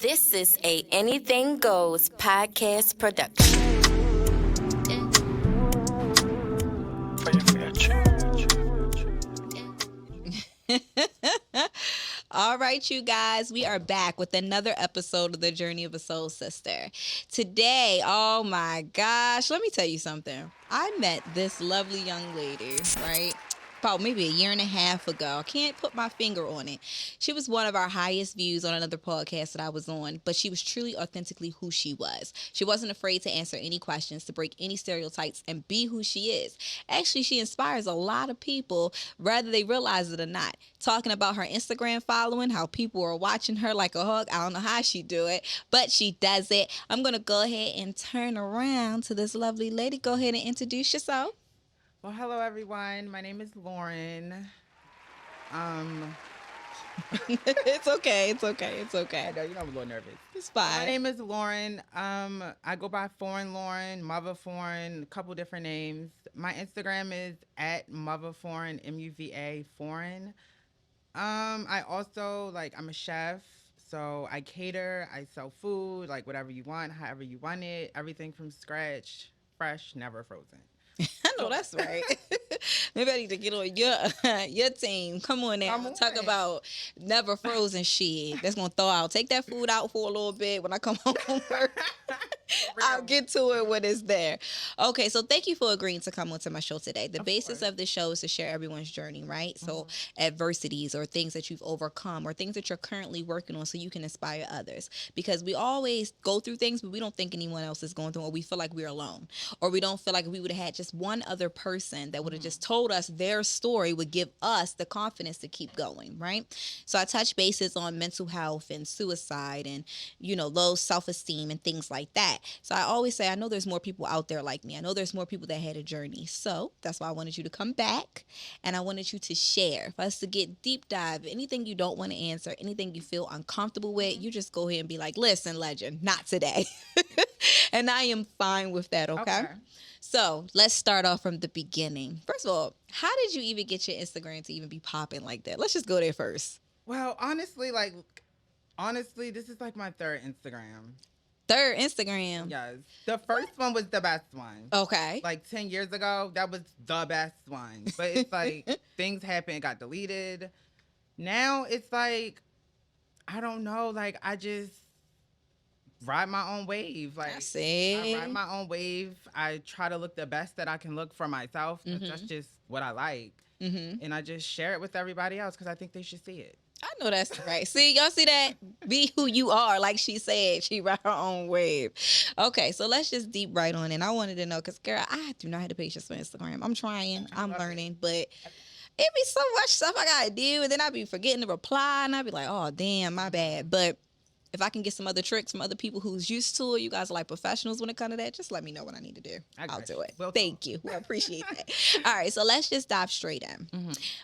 This is a Anything Goes podcast production. All right, you guys, we are back with another episode of The Journey of a Soul Sister. Today, oh my gosh, let me tell you something. I met this lovely young lady, right? About maybe a year and a half ago. I can't put my finger on it. She was one of our highest views on another podcast that I was on, but she was truly authentically who she was. She wasn't afraid to answer any questions, to break any stereotypes, and be who she is. Actually, she inspires a lot of people, whether they realize it or not. Talking about her Instagram following, how people are watching her like a hawk. I don't know how she do it, but she does it. I'm going to go ahead and turn around to this lovely lady. Go ahead and introduce yourself. Well, hello everyone. My name is Lauren. It's okay. It's I know I'm a little nervous. It's fine. My name is Lauren. I go by Foreign Lauren, muvaforeign, a couple different names. My Instagram is at muvaforeign, MUVA foreign. I also I'm a chef, so I cater. I sell food, like whatever you want, however you want it, everything from scratch, fresh, never frozen. I know that's right. Maybe I need to get on your team. Come on now. Talk about never frozen shit. That's going to thaw out. Take that food out for a little bit. When I come home from work, I'll get to it when it's there. Okay, so thank you for agreeing to come onto my show today. The basis of the show is to share everyone's journey, right? So adversities or things that you've overcome or things that you're currently working on so you can inspire others. Because we always go through things, but we don't think anyone else is going through, or we feel like we're alone. Or we don't feel like we would have had just one other person that would have just told us their story would give us the confidence to keep going, right? So I touch bases on mental health and suicide and, low self-esteem and things like that. So I always say, I know there's more people out there like me. I know there's more people that had a journey. So that's why I wanted you to come back and I wanted you to share, for us to get deep dive. Anything you don't want to answer, anything you feel uncomfortable with, you just go ahead and be like, listen, legend, not today. And I am fine with that, okay? So let's start off from the beginning. First of all, how did you even get your Instagram to even be popping like that? Let's just go there first. Well, honestly, this is like my third Instagram. Third Instagram? Yes. The first one was the best one. Okay. Like 10 years ago, that was the best one. But it's like things happened, got deleted. Now it's like, I don't know, I just ride my own wave. I ride my own wave. I try to look the best that I can look for myself. That's just what I like. And I just share it with everybody else because I think they should see it. I know that's right. See, y'all see that? Be who you are. Like she said, she ride her own wave. Okay, so let's just deep right on in. I wanted to know, because, girl, I do not have the patience for Instagram. I'm trying. I'm learning. But it be so much stuff I got to do. And then I be forgetting to reply. And I be like, oh, damn, my bad. But if I can get some other tricks from other people who's used to it, you guys are like professionals when it comes to that, just let me know what I need to do. I'll do it. Thank you. I appreciate that. All right, so let's just dive straight in.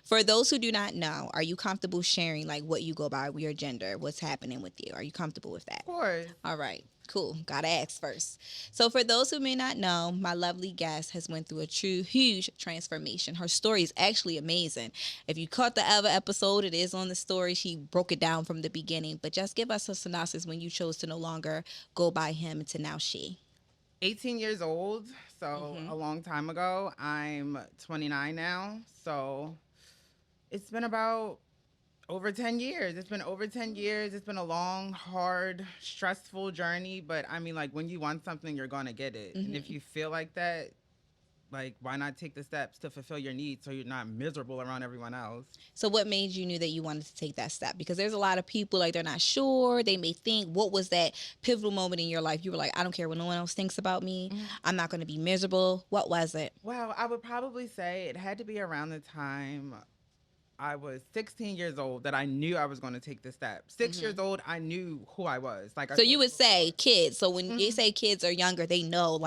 For those who do not know, are you comfortable sharing what you go by, your gender, what's happening with you? Are you comfortable with that? Of course. All right. Cool. Gotta ask first. So for those who may not know, my lovely guest has went through a true huge transformation. Her story is actually amazing. If you caught the other episode, it is on the story. She broke it down from the beginning. But just give us a synopsis when you chose to no longer go by him to now she. 18 years old, so a long time ago. I'm 29 now, so it's been about over 10 years. It's been over 10 years. It's been a long, hard, stressful journey. But I mean, when you want something, you're going to get it. And if you feel like that, why not take the steps to fulfill your needs so you're not miserable around everyone else? So what made you knew that you wanted to take that step? Because there's a lot of people, they're not sure. They may think, what was that pivotal moment in your life? You were like, I don't care what no one else thinks about me. I'm not going to be miserable. What was it? Well, I would probably say it had to be around the time I was 16 years old that I knew I was going to take this step. 6 years old, I knew who I was. So you would say kids. So when you say kids are younger, they know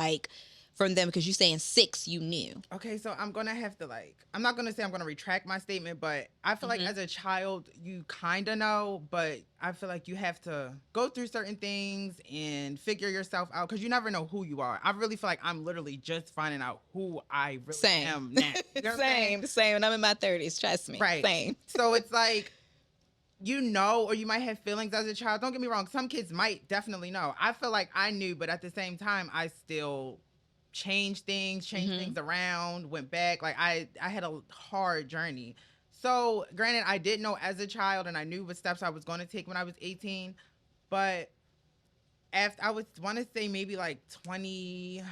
from them, because you're saying 6, you knew. Okay, so I'm going to have to I'm not going to say I'm going to retract my statement, but I feel like as a child, you kind of know, but I feel like you have to go through certain things and figure yourself out because you never know who you are. I really feel like I'm literally just finding out who I really am now. You know Same. And I'm in my 30s, trust me. Right. Same. So it's you know, or you might have feelings as a child. Don't get me wrong. Some kids might definitely know. I feel like I knew, but at the same time, I still changed things around, went back. Like I had a hard journey. So granted, I did know as a child and I knew what steps I was going to take when I was 18, but after I would want to say maybe like 20,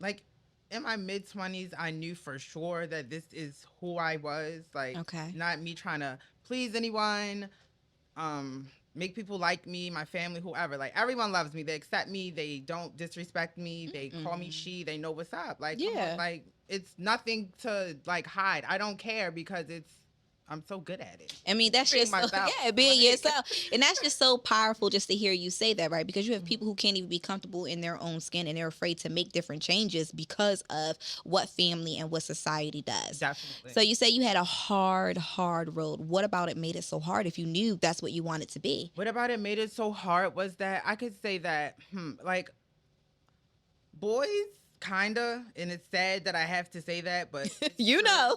like in my mid 20s, I knew for sure that this is who I was. Like, not me trying to please anyone, make people like me, my family, whoever. Like, everyone loves me. They accept me. They don't disrespect me. They call me she. They know what's up. Like, come on, like, it's nothing to like hide. I don't care because I'm so good at it. I mean, that's just being yourself. And that's just so powerful just to hear you say that, right? Because you have people who can't even be comfortable in their own skin and they're afraid to make different changes because of what family and what society does. Definitely. So you say you had a hard road. What about it made it so hard if you knew that's what you wanted to be? What about it made it so hard was that I could say that, like, boys, kinda, and it's sad that I have to say that, but you know,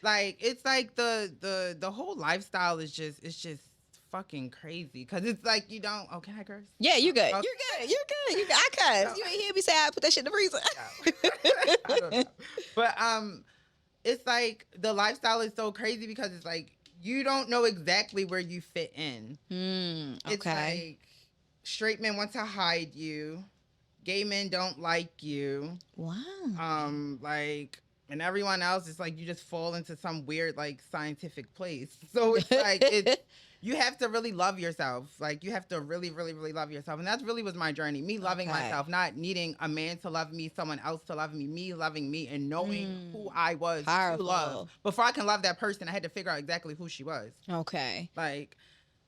like it's like the whole lifestyle is just fucking crazy because it's like you don't. Oh, can I curse? Yeah, you good. Okay. You're good. I cuss. No. You ain't hear me say I put that shit in the freezer. No. I don't know. But it's like the lifestyle is so crazy because it's like you don't know exactly where you fit in. It's like straight men want to hide you. Gay men don't like you. Wow. Like, and everyone else is like you just fall into some weird like scientific place. So it's like you have to really love yourself. Like you have to really, really, really love yourself. And that's really was my journey. Me loving myself, not needing a man to love me, someone else to love me, me loving me and knowing who I was to love. Before I can love that person, I had to figure out exactly who she was. Okay. Like,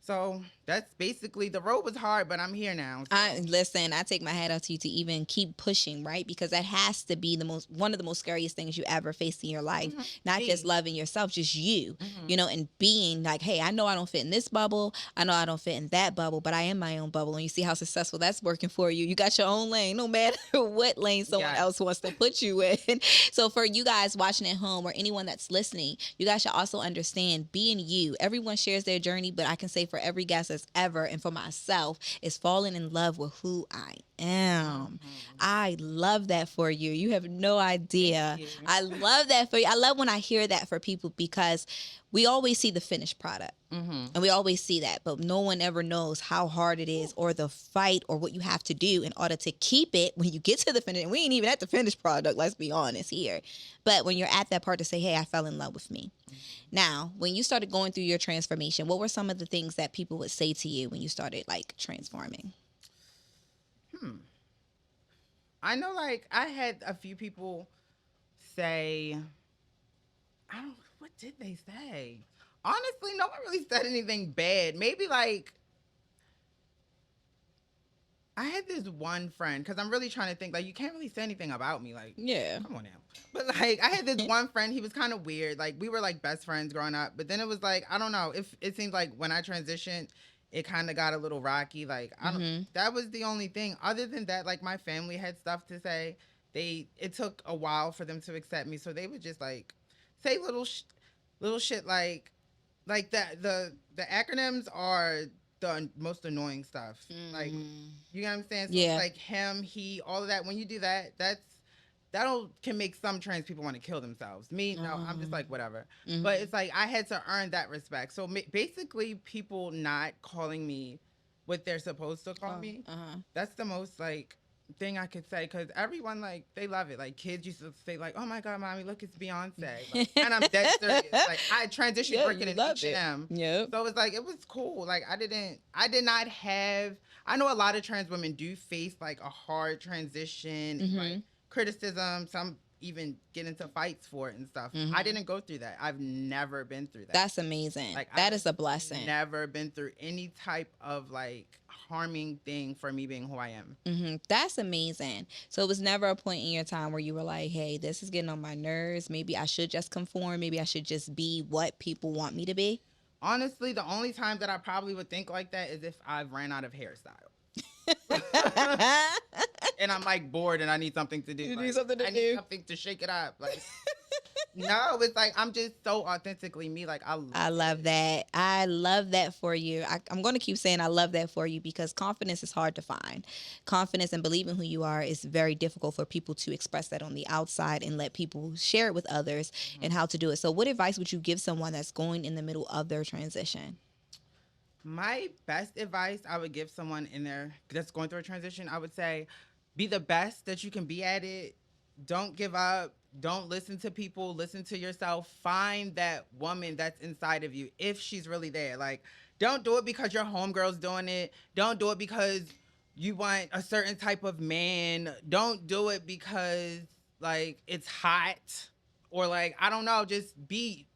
so that's basically, the road was hard, but I'm here now. So. Listen, I take my hat off to you to even keep pushing, right? Because that has to be one of the most scariest things you ever faced in your life. Not just loving yourself, just you, you know, and being like, hey, I know I don't fit in this bubble. I know I don't fit in that bubble, but I am my own bubble. And you see how successful that's working for you. You got your own lane, no matter what lane someone else wants to put you in. So for you guys watching at home or anyone that's listening, you guys should also understand being you. Everyone shares their journey, but I can say for every guest that's ever, and for myself, is falling in love with who I am. I love that for you. You have no idea. I love that for you. I love when I hear that for people because we always see the finished product. And we always see that, but no one ever knows how hard it is or the fight or what you have to do in order to keep it when you get to the finish. And we ain't even at the finished product, let's be honest here. But when you're at that part to say, hey, I fell in love with me. Now, when you started going through your transformation, what were some of the things that people would say to you when you started like transforming? I know, like, I had a few people say, what did they say? Honestly, no one really said anything bad. Maybe, like, I had this one friend, because I'm really trying to think, like, you can't really say anything about me. Like, come on now. But, like, I had this one friend. He was kind of weird. Like, we were, like, best friends growing up. But then it was, like, I don't know. It seemed like when I transitioned, it kind of got a little rocky. Like, I don't. That was the only thing. Other than that, like, my family had stuff to say. It took a while for them to accept me. So they would just, like, say little shit like that. The acronyms are the most annoying stuff. Like, you know what I'm saying? So it's like him, he, all of that. When you do that, can make some trans people want to kill themselves. Me, no, I'm just like, whatever. But it's like, I had to earn that respect. So basically, people not calling me what they're supposed to call me, that's the most, like, thing I could say. Because everyone, like, they love it. Like, kids used to say, like, oh my God, mommy, look, it's Beyonce. Like, and I'm dead serious. Like, I transitioned working in H&M. So it's like, it was cool. Like, I did not have, I know a lot of trans women do face, like, a hard transition, like, criticism, some even get into fights for it and stuff. I didn't go through that. I've never been through that. That's amazing. Like, that is a blessing. Never been through any type of, like, harming thing for me being who I am. That's amazing. So it was never a point in your time where you were like, hey, this is getting on my nerves. Maybe I should just conform. Maybe I should just be what people want me to be. Honestly, the only time that I probably would think like that is if I ran out of hairstyle. And I'm, like, bored and I need something to do. You like, need something to do. I need something to shake it up. Like, No, it's like I'm just so authentically me. Like I love that. I love that for you. I'm going to keep saying I love that for you because confidence is hard to find. Confidence and believing who you are is very difficult for people to express that on the outside and let people share it with others and how to do it. So, what advice would you give someone that's going in the middle of their transition? My best advice I would give someone in there that's going through a transition, I would say, be the best that you can be at it. Don't give up. Don't listen to people. Listen to yourself. Find that woman that's inside of you if she's really there. Like, don't do it because your homegirl's doing it. Don't do it because you want a certain type of man. Don't do it because like it's hot or like I don't know. Just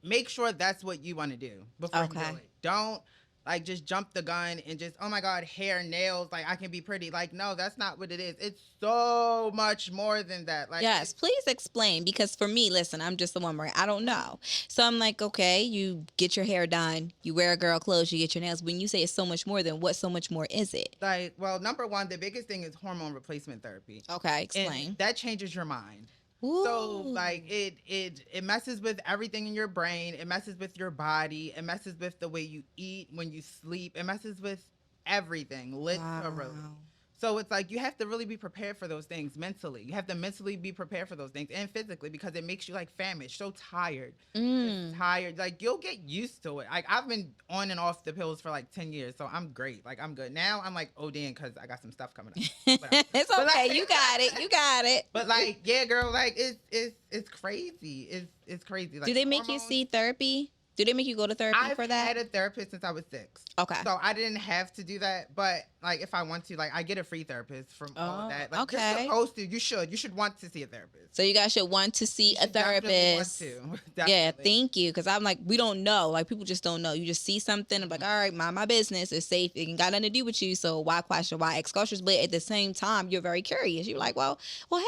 make sure that's what you want to do before you do it. Don't like just jump the gun and just, oh my God, hair, nails, like I can be pretty. Like, no, that's not what it is. It's so much more than that. Like, yes, please explain because for me, listen, I'm just a woman, right? I don't know. So I'm like, okay, you get your hair done, you wear girl clothes, you get your nails. When you say it's so much more, then what so much more is it? Like, well, number one, the biggest thing is hormone replacement therapy. Okay, explain. And that changes your mind. Ooh. So like it messes with everything in your brain. It messes with your body. It messes with the way you eat, when you sleep. It messes with everything, literally. Wow. So it's like you have to really be prepared for those things mentally. You have to mentally be prepared for those things and physically because it makes you like famished, so tired. Tired. Like you'll get used to it. Like I've been on and off the pills for like 10 years, so I'm great. Like I'm good. Now I'm like ODing because I got some stuff coming up. It's okay. Like, you got it. You got it. But like, yeah, girl, like it's crazy. It's crazy. Like, do they make you see therapy? Do they make you go to therapy for that? I've had a therapist since I was 6. Okay. So I didn't have to do that, but like if I want to, like I get a free therapist from all of that. Like, you're supposed to. You should want to see a therapist. So you guys should want to see a therapist. Want to. Yeah, thank you. Because I'm like, we don't know. Like people just don't know. You just see something. I'm like, all right, mind my business. It's safe. It ain't got nothing to do with you. So why question? Why ask questions? But at the same time, you're very curious. You're like, well,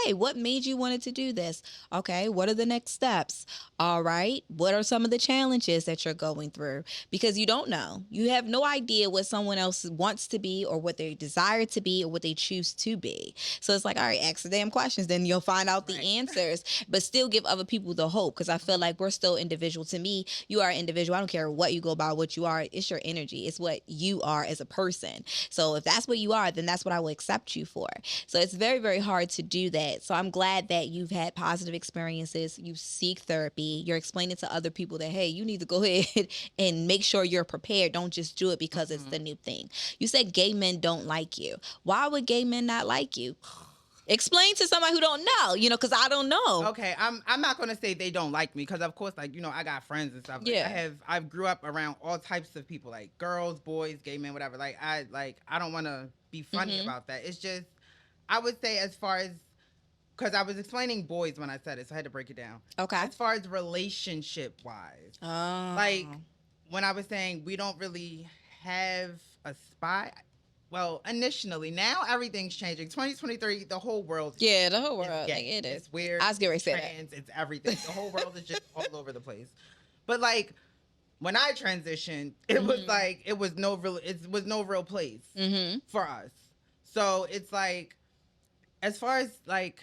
hey, what made you wanted to do this? Okay, what are the next steps? All right, what are some of the challenges that you're going through? Because you don't know. You have no idea what someone else wants to be or what they desire to be or what they choose to be. So it's like, all right, ask the damn questions. Then you'll find out the answers, but still give other people the hope. Because I feel like we're still individual. To me, you are individual. I don't care what you go by, what you are. It's your energy. It's what you are as a person. So if that's what you are, then that's what I will accept you for. So it's very, very hard to do that. So I'm glad that you've had positive experiences. You seek therapy. You're explaining to other people that, hey, you need to go ahead and make sure you're prepared. Don't just do it because it's the new thing. You said gay men don't like you. Why would gay men not like you? Explain to somebody who don't know, because I don't know. Okay, I'm not gonna say they don't like me because of course, like I got friends and stuff. Like, yeah, I grew up around all types of people, like girls, boys, gay men, whatever. Like I don't want to be funny about that. It's just I would say as far as because I was explaining boys when I said it, so I had to break it down. Okay. As far as relationship wise, like when I was saying we don't really have a spot. Well, initially, now everything's changing. 2023, the whole world. Yeah, the whole world. Like, it is. It's weird. I was getting ready to say that. It's everything. The whole world is just all over the place. But like when I transitioned, it was like it was no real place for us. So it's like as far as like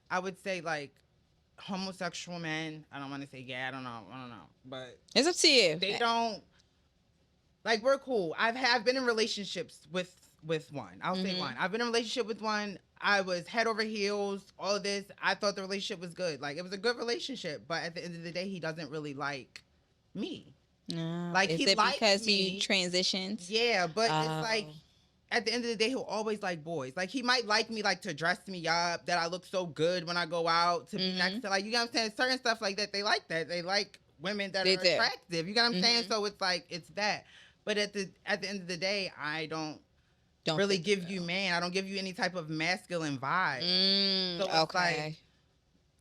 I would say like homosexual men, I don't want to say gay, I don't know, but it's up to you. They don't like we're cool. I've been in relationships with one. I'll say one. I've been in a relationship with one. I was head over heels, all of this. I thought the relationship was good. Like it was a good relationship, but at the end of the day, he doesn't really like me. No. Like is he it likes because me. He transitions? Yeah, but it's like at the end of the day, he'll always like boys. Like he might like me like to dress me up, that I look so good when I go out, to be next to like you know what I'm saying? Certain stuff like that. They like that. They like women that are attractive. You get what I'm saying? So it's like it's that. But at the end of the day, I don't really give you man. I don't give you any type of masculine vibe. So it's like,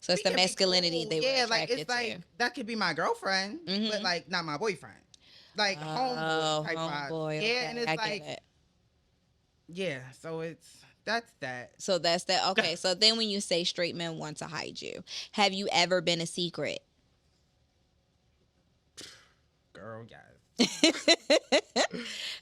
so it's the masculinity they were attracted like it's like that could be my girlfriend, but like not my boyfriend. Like homeboy type vibe. Yeah, and it's like yeah. So that's that. So that's that. Okay. So then when you say straight men want to hide you, have you ever been a secret? Girl, yes.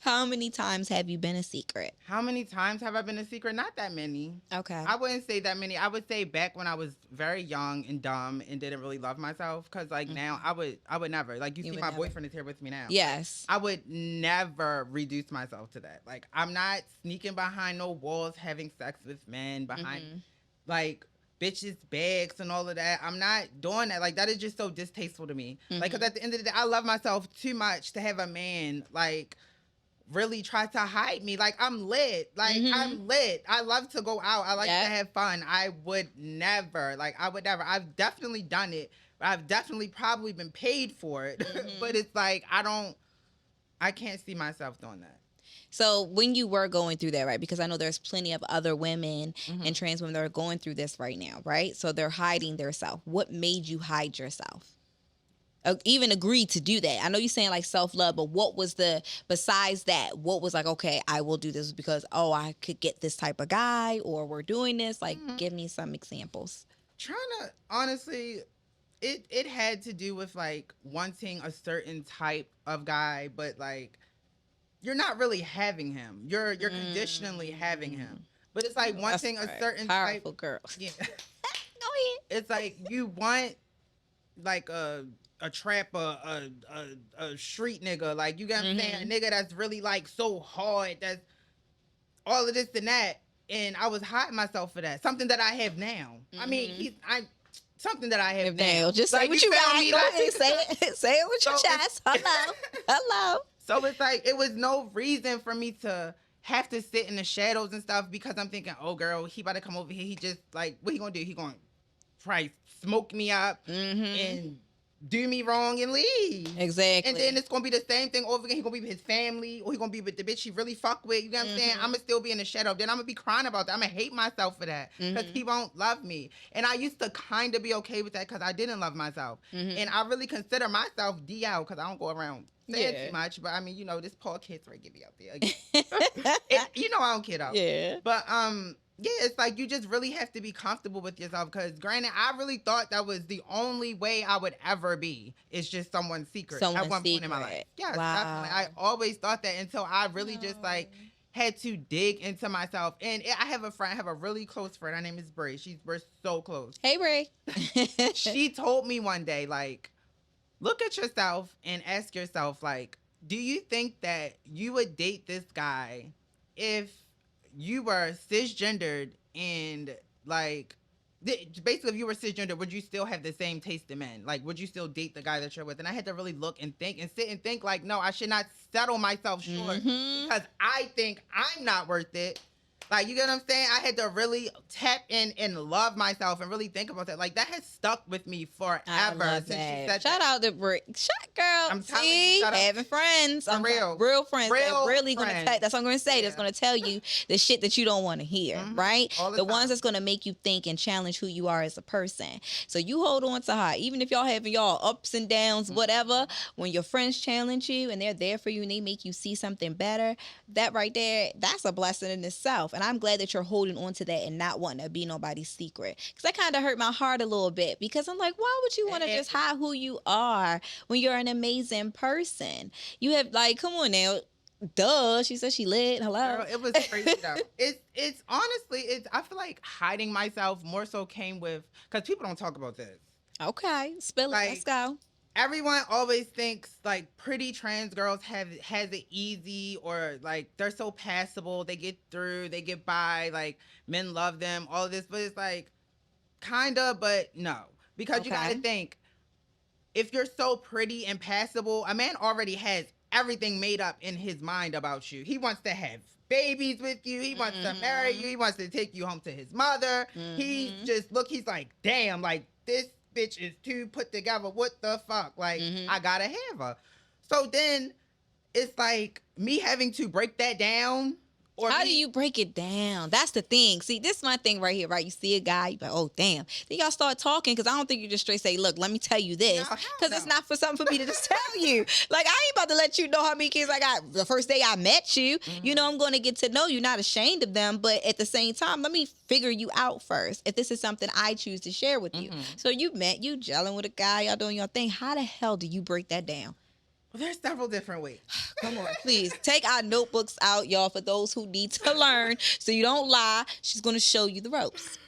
How How many times have you been a secret? How many times have I been a secret? Not that many. Okay. I wouldn't say that many. I would say back when I was very young and dumb and didn't really love myself. Cause like now I would never. Like you see my boyfriend is here with me now. Yes. I would never reduce myself to that. Like I'm not sneaking behind no walls, having sex with men behind like bitches' bags and all of that. I'm not doing that. Like that is just so distasteful to me. Like, cause at the end of the day, I love myself too much to have a man like really try to hide me. Like I'm lit. Like I'm lit. I love to go out. I like to have fun. I would never. Like I would never. I've definitely done it. I've definitely probably been paid for it. But it's like I can't see myself doing that. So when you were going through that, right? Because I know there's plenty of other women and trans women that are going through this right now, right? So they're hiding their self. What made you hide yourself? Even agree to do that? I know you're saying like self-love, but what was besides that, what was like, okay, I will do this because, oh, I could get this type of guy or we're doing this? Like, give me some examples. Honestly, it had to do with like wanting a certain type of guy, but like, you're not really having him. You're conditionally having him. But it's like wanting a certain powerful type. Girl. Yeah. Go ahead. It's like you want like a trapper, a street nigga. Like you get what I'm saying? A nigga that's really like so hard, that's all of this and that. And I was hiding myself for that. Something that I have now. I mean, something that I have now. Just like, say what you got. Me? Go Like, ahead. Say it with your chest. Hello. So it's like, it was no reason for me to have to sit in the shadows and stuff because I'm thinking, oh, girl, he about to come over here. He just, like, what he gonna do? He gonna probably smoke me up and do me wrong and leave. Exactly. And then it's gonna be the same thing over again. He gonna be with his family, or he gonna be with the bitch he really fuck with. You know what I'm saying? I'm gonna still be in the shadow. Then I'm gonna be crying about that. I'm gonna hate myself for that because he won't love me. And I used to kind of be okay with that because I didn't love myself. And I really consider myself DL because I don't go around saying too much. But I mean, you know, this poor kid's right, get me out there again. You know I don't kid out. Yeah. But yeah, it's like you just really have to be comfortable with yourself because granted, I really thought that was the only way I would ever be. It's just someone's secret at one point in my life. Yes, definitely. I always thought that until I really just like had to dig into myself. And I have a friend, I have a really close friend. Her name is Bray. We're so close. Hey, Bray. She told me one day, like, look at yourself and ask yourself, like, do you think that you would date this guy if you were cisgendered and like basically if you were cisgender, would you still have the same taste in men? Like, would you still date the guy that you're with? And I had to really look and think and sit and think like, no, I should not settle myself short because I think I'm not worth it. Like, you get what I'm saying? I had to really tap in and love myself and really think about that. Like, that has stuck with me forever. Since she said shout out to Brick. Girl. I'm telling See, you, having friends. Real friends. Real that really friends. Gonna tell. That's what I'm gonna say. That's gonna tell you the shit that you don't want to hear, right? All the the time. ones that's gonna make you think and challenge who you are as a person. So you hold on to her, even if y'all having y'all ups and downs, whatever. When your friends challenge you and they're there for you and they make you see something better, that right there, that's a blessing in itself. And I'm glad that you're holding on to that and not wanting to be nobody's secret. Because that kind of hurt my heart a little bit because I'm like, why would you want to just hide who you are when you're an amazing person? You have, like, come on now. Duh. She said she lit. Hello. Girl, it was crazy though. It's honestly, I feel like hiding myself more so came with, because people don't talk about this. Okay. Spill it. Like, Let's go. Everyone always thinks like pretty trans girls has it easy, or like they're so passable, they get through, they get by, like men love them, all of this. But it's like kinda, but no. Because you gotta think, if you're so pretty and passable, a man already has everything made up in his mind about you. He wants to have babies with you, he wants to marry you, he wants to take you home to his mother. He's like, damn, like this bitch is too put together. What the fuck? Like, I gotta have her. So then it's like me having to break that down. Or how do you break it down? That's the thing. See, this is my thing right here, right? You see a guy, you like, oh, damn. Then y'all start talking, because I don't think you just straight say, look, let me tell you this. Because it's not for something for me to just tell you. Like, I ain't about to let you know how many kids I got the first day I met you. You know, I'm going to get to know you, not ashamed of them. But at the same time, let me figure you out first, if this is something I choose to share with you. So you gelling with a guy, y'all doing your thing. How the hell do you break that down? There's several different ways. Come on, please take our notebooks out, y'all, for those who need to learn. So you don't lie. She's going to show you the ropes.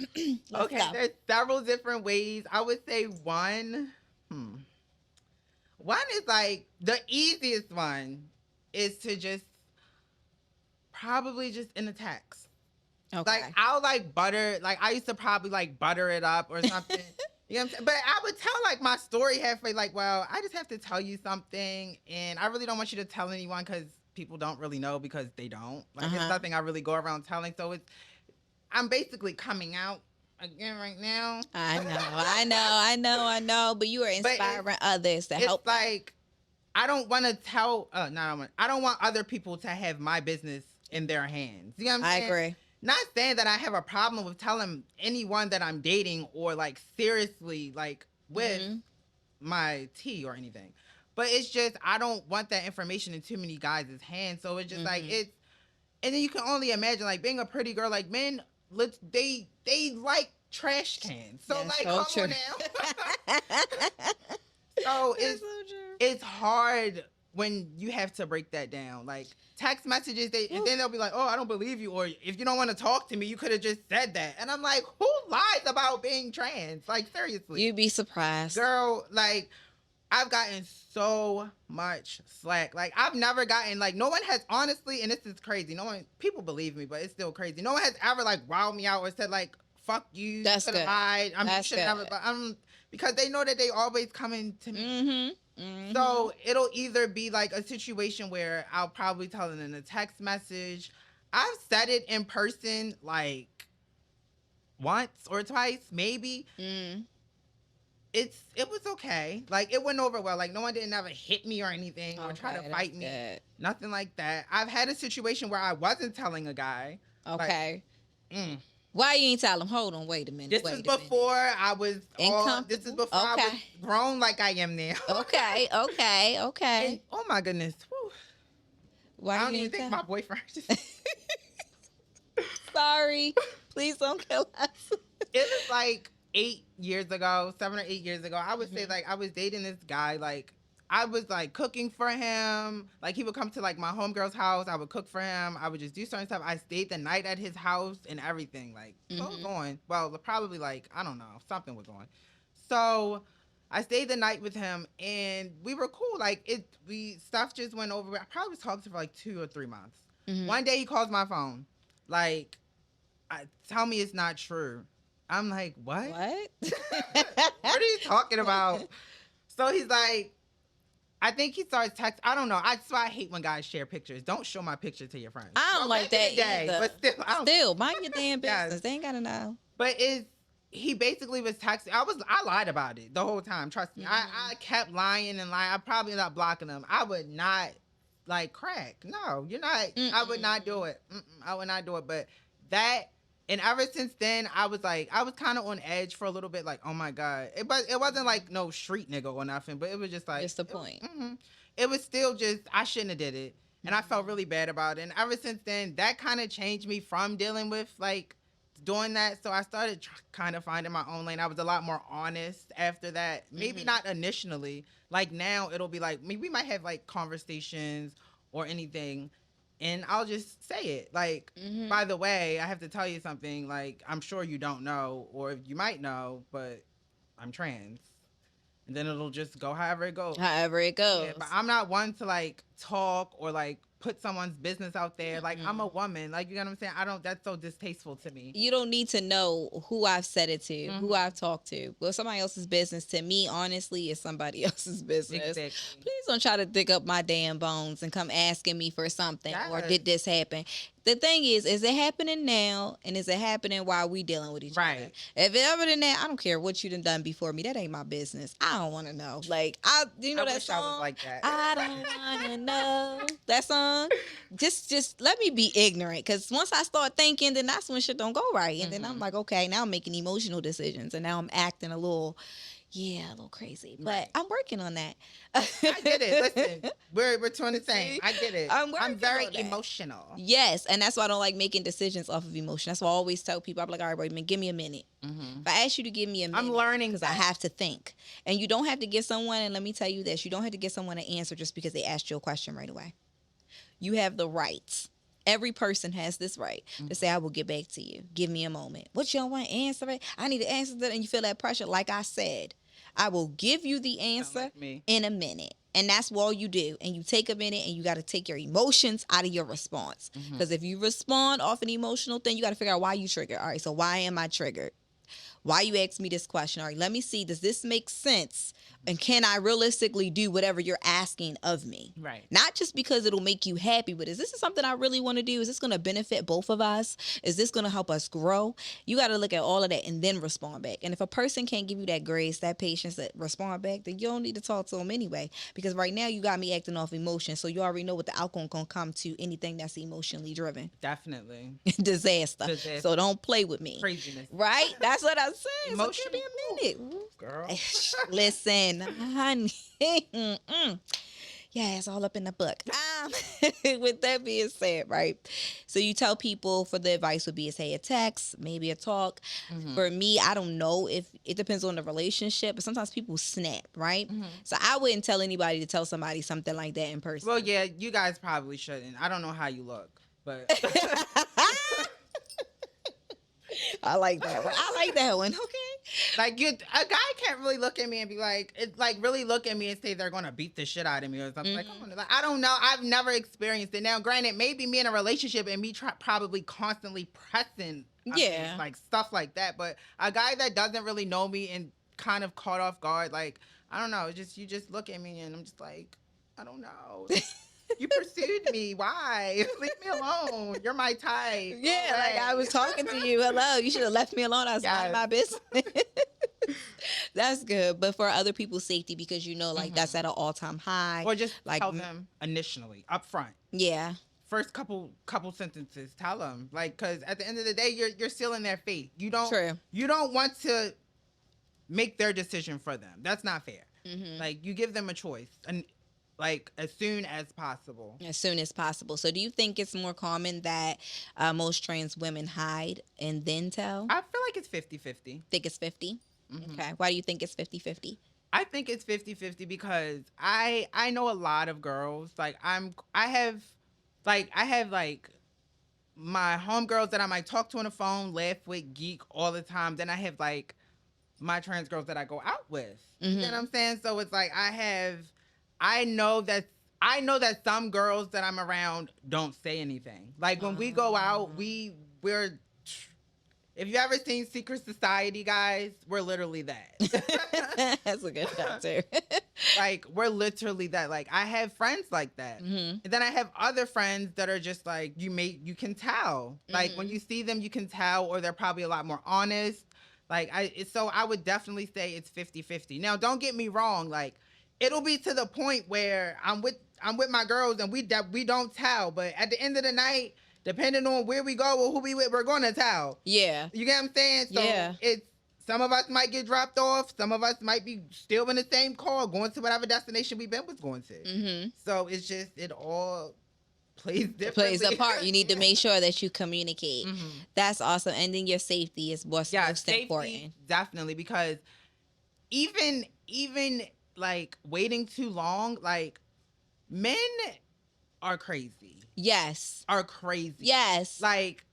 Let's go. There's several different ways. I would say one is like the easiest one is to just probably just in a text. Okay. Like I'll like butter, like I used to probably like butter it up or something. You know what I'm saying? But I would tell like my story halfway, like, well, I just have to tell you something, and I really don't want you to tell anyone because people don't really know because they don't. Like it's nothing I really go around telling. So I'm basically coming out again right now. I know. But you are inspiring others to help. It's like I don't want to tell. I don't want other people to have my business in their hands. You know what I'm saying? I agree. Not saying that I have a problem with telling anyone that I'm dating or like seriously like with my tea or anything, but it's just I don't want that information in too many guys' hands. So it's just like it's, and then you can only imagine like being a pretty girl. Like men, they like trash cans. So like come on now. So it's hard when you have to break that down. Like text messages, and then they'll be like, oh, I don't believe you. Or if you don't want to talk to me, you could have just said that. And I'm like, who lies about being trans? Like, seriously. You'd be surprised. Girl, like, I've gotten so much slack. Like, I've never gotten, like, no one has, honestly, and this is crazy. People believe me, but it's still crazy. No one has ever, like, riled me out or said, like, fuck you. That's you good. lied. That's good. Because they know that they always coming to me. So it'll either be like a situation where I'll probably tell it in a text message. I've said it in person like once or twice, maybe. It was okay. Like it went over well. Like no one didn't ever hit me or anything or try to fight me. Good. Nothing like that. I've had a situation where I wasn't telling a guy. Okay. Like, why you ain't tell him? Hold on, wait a minute. This is before I was I was grown like I am now. Okay. And, oh my goodness. Whew. Why I don't even think my boyfriend. Sorry. Please don't kill us. It was like 7 or 8 years ago. I would say like I was dating this guy, like I was like cooking for him. Like he would come to like my homegirl's house. I would cook for him. I would just do certain stuff. I stayed the night at his house and everything. Like what was going? Well, probably like, I don't know, something was on. So I stayed the night with him and we were cool. Like stuff just went over. I probably was talking to him for like 2 or 3 months. One day he calls my phone. Like, tell me it's not true. I'm like, what? What? What are you talking about? So he's like, I think he starts texting. I don't know. That's why I hate when guys share pictures. Don't show my picture to your friends. I don't like that either. But still, mind your damn business. Yes. They ain't gotta know. But he basically was texting. I lied about it the whole time. Trust me. I kept lying and lying. I probably not blocking him. I would not like crack. No, you're not. I would not do it. I would not do it. But that. And ever since then, I was kind of on edge for a little bit, like, oh my God. It wasn't like no street nigga or nothing, but it was just like. It's the point. It was still just, I shouldn't have did it. And I felt really bad about it. And ever since then, that kind of changed me from dealing with like doing that. So I started kind of finding my own lane. I was a lot more honest after that. Maybe not initially. Like now it'll be like, we might have like conversations or anything. And I'll just say it. Like, by the way, I have to tell you something. Like, I'm sure you don't know, or you might know, but I'm trans. And then it'll just go however it goes. Yeah, but I'm not one to, like, talk or, like, put someone's business out there. Like, I'm a woman. Like, you know what I'm saying? That's so distasteful to me. You don't need to know who I've said it to, who I've talked to. Well, somebody else's business, to me, honestly, is somebody else's business. Exactly. Please don't try to dig up my damn bones and come asking me for something or did this happen. The thing is it happening now and is it happening while we dealing with each other? If it ever done that, I don't care what you done before me. That ain't my business. I don't want to know. Like, you know that song? I was like that. I don't want to know. That song? Just let me be ignorant. Because once I start thinking, then that's when shit don't go right. And then I'm like, okay, now I'm making emotional decisions. And now I'm acting a little, Yeah, a little crazy, but Right. I'm working on that. I get it. Listen, we're doing the same. I get it. I'm I'm working very on that. emotional. Yes, and that's why I don't like making decisions off of emotion. That's why I always tell people, I'm like, all right, wait a minute, give me a minute. Mm-hmm. If I ask you to give me a minute, I'm learning because I have to think. And you don't have to give someone, and let me tell you this, you don't have to give someone an answer just because they asked you a question right away. You have the right. Every person has this right to say, I will get back to you. Give me a moment. What you don't want to answer it? I need to answer that. And you feel that pressure. Like I said, I will give you the answer in a minute. And that's all you do. And you take a minute and you got to take your emotions out of your response. Because if you respond off an emotional thing, you got to figure out why you triggered. All right, so why am I triggered? Why you ask me this question? All right, let me see. Does this make sense? And can I realistically do whatever you're asking of me? Right. Not just because it'll make you happy, but is this something I really want to do? Is this going to benefit both of us? Is this going to help us grow? You got to look at all of that and then respond back. And if a person can't give you that grace, that patience, that respond back, then you don't need to talk to them anyway. Because right now you got me acting off emotion. So you already know what the outcome going to come to anything that's emotionally driven. Definitely. Disaster. So don't play with me. Craziness. Right? That's what I'm saying. Emotional. So give me a minute. Girl. Listen, honey. Yeah, it's all up in the book. With that being said, right? So you tell people for the advice would be, say, a text, maybe a talk. For me, I don't know if it depends on the relationship, but sometimes people snap, right? So I wouldn't tell anybody to tell somebody something like that in person. Well, yeah, you guys probably shouldn't. I don't know how you look, but I like that one. I like that one. Okay. like a guy can't really look at me and be like, really look at me and say they're gonna beat the shit out of me or something. Like, come on, like, I don't know. I've never experienced it. Now, granted, maybe me in a relationship and me probably constantly pressing, like stuff like that. But a guy that doesn't really know me and kind of caught off guard, like, I don't know. You just look at me and I'm just like, I don't know. You pursued me. Why? Leave me alone. You're my type. Yeah, like I was talking to you. Hello. You should have left me alone. I was minding my business. That's good. But for other people's safety, because you know, like that's at an all-time high. Or just like tell them initially, up front. Yeah. First couple sentences, tell them. Like, because at the end of the day, you're sealing their fate. You don't want to make their decision for them. That's not fair. Like, you give them a choice. And like as soon as possible. As soon as possible. So do you think it's more common that most trans women hide and then tell? I feel like it's 50-50. Think it's 50? Okay. Why do you think it's 50-50? I think it's 50-50 because I know a lot of girls. Like I have my homegirls that I might talk to on the phone, laugh with, geek all the time. Then I have like my trans girls that I go out with. You know what I'm saying? So it's like I know that some girls that I'm around don't say anything. Like when we go out, we're if you ever seen Secret Society, guys, we're literally that. That's a good shout too. Like we're literally that. Like I have friends like that. And then I have other friends that are just like you can tell. Like when you see them, you can tell, or they're probably a lot more honest. Like so I would definitely say it's 50-50. Now, don't get me wrong, like it'll be to the point where I'm with my girls and we don't tell, but at the end of the night, depending on where we go or who we with, we're gonna tell. Yeah. You get what I'm saying? So it's some of us might get dropped off, some of us might be still in the same car, going to whatever destination we've been was going to. So it's just it all plays differently. Plays a part. You need to make sure that you communicate. That's awesome. And then your safety is what's most important. Definitely, because even like waiting too long, like men are crazy. Yes. Are crazy. Yes. Like